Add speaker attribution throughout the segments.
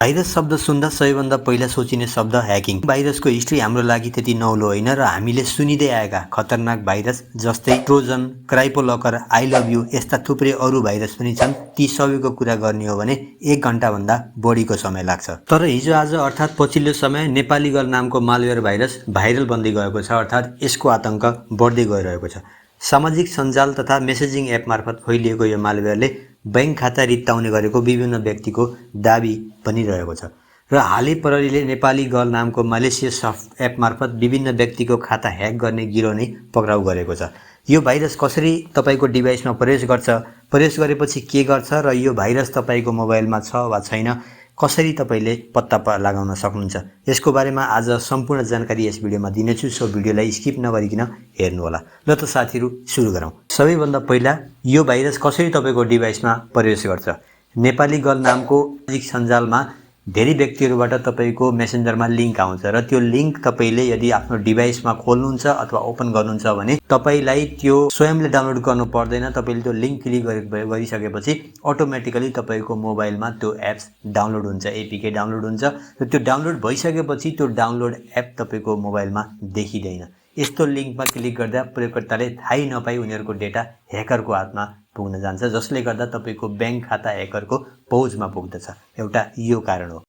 Speaker 1: Virus शब्द सुन्दा सबैभन्दा पहिला सोचिने शब्द ह्याकिङ। भाइरसको हिस्ट्री हाम्रो लागि त्यति नौलो होइन र हामीले सुनिँदै आएका खतरनाक भाइरस जस्तै ट्रोजन, क्राइपोलकर, आई लभ यू यस्ता थुप्रै अरू भाइरस पनि छन्। ती सबैको कुरा गर्ने हो भने 1 घण्टाभन्दा बढीको समय लाग्छ। तर हिजो आज अर्थात् पछिल्लो समय नेपाली गर्ल नामको मालवेयर भाइरस भाइरल बन्दै गएको छ, अर्थात् यसको आतंक बढ्दै गइरहेको छ। सामाजिक सञ्जाल तथा मेसेजिङ एप मार्फत फैलिएको यो मालवेयरले बैंक खाता रित्ताउने गरेको विभिन्न व्यक्तिको दाबी बनिरहेको छ र हालै प्रहरीले नेपाली गर्ल नामको मलेसियस सफ्ट एप मार्फत विभिन्न व्यक्तिको खाता ह्याक गर्ने गिरोह नै पक्राउ गरेको छ। यो भाइरस कसरी तपाईको डिभाइसमा प्रवेश गर्छ, प्रवेश गरेपछि के गर्छ र यो भाइरस तपाईको मोबाइलमा छ वा छैन, कसरी तपाईले पत्ता लगाउन सक्नुहुन्छ, यसको बारेमा आज सम्पूर्ण जानकारी यस भिडियोमा दिनेछु। सो भिडियोलाई स्किप नगरिकन हेर्नुहोला। ल त साथीहरु सुरु गरौँ। सबैभन्दा पहिला यो भाइरस कसरी तपाईको डिभाइसमा प्रवेश गर्छ। नेपाली गर्ल नामको सामाजिक सञ्जालमा धेरै व्यक्तिहरुबाट तपाईको मेसेन्जरमा लिंक आउँछ र त्यो लिंक तपाईले यदि आफ्नो डिभाइसमा खोल्नुहुन्छ अथवा ओपन गर्नुहुन्छ भने तपाईलाई त्यो स्वयंले डाउनलोड गर्नु पर्दैन। तपाईले त्यो लिंक क्लिक गरिसकेपछि अटोमेटिकली तपाईको मोबाइलमा त्यो एप्स डाउनलोड हुन्छ, एपीके डाउनलोड हुन्छ र त्यो डाउनलोड भइसकेपछि त्यो डाउनलोड एप तपाईको मोबाइलमा देखिदैन। यस्तो लिंकमा क्लिक गर्दा प्रयोगकर्ताले थाहै नपाई उनीहरुको डेटा ह्याकरको हातमा पुग्न जान्छ, जसले गर्दा तपाईको बैंक खाता ह्याकरको पहुँचमा पुग्दछ। एउटा यो कारण हो।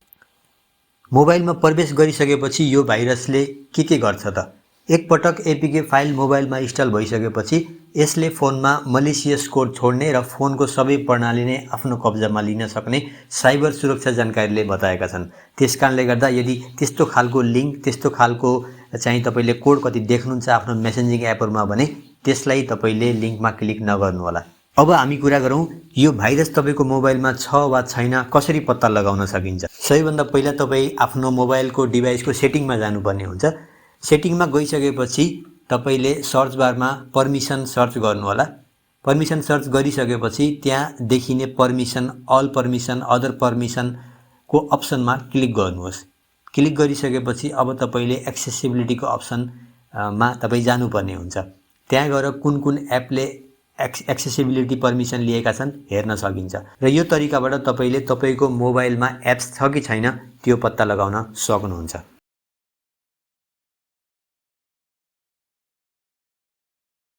Speaker 1: मोबाइलमा प्रवेश गरिसकेपछि यो भाइरसले के गर्छ त? एक पटक एपीके फाइल मोबाइलमा इन्स्टल भइसकेपछि यसले फोनमा मलेसियस कोड छोड्ने र फोनको सबै प्रणाली नै आफ्नो कब्जामा लिन सक्ने साइबर सुरक्षा जानकारीले बताएका छन्। त्यसकारणले गर्दा यदि त्यस्तो खालको लिंक, त्यस्तो खालको चाहिँ तपाईले कोड कति देख्नुहुन्छ आफ्नो मेसेजिङ एपहरुमा भने त्यसलाई तपाईले लिंकमा क्लिक नगर्नु होला। अब हामी कुरा गरौँ यो भाइरस तपाईको मोबाइलमा छ वा छैन कसरी पत्ता लगाउन सकिन्छ। सबैभन्दा पहिला तपाई आफ्नो मोबाइलको डिभाइसको सेटिङमा जानुपर्ने हुन्छ। सेटिङमा गइसकेपछि तपाईले सर्च बारमा परमिसन सर्च गर्नु होला। परमिसन सर्च गरिसकेपछि त्यहाँ देखिने permission, all permission, other permission को अप्सनमा क्लिक गर्नुहोस्। क्लिक गरिसकेपछि अब तपाईले एक्सेसिबिलिटीको अप्सन मा तपाई जानुपर्ने हुन्छ। त्यहाँ गएर कुन एपले एक्सेसिबिलिटी परमिसन लिएका छन् हेर्न सकिन्छ र यो तरिकाबाट तपाईले तपाईको मोबाइलमा एप्स छ कि छैन त्यो पत्ता लगाउन सक्नुहुन्छ।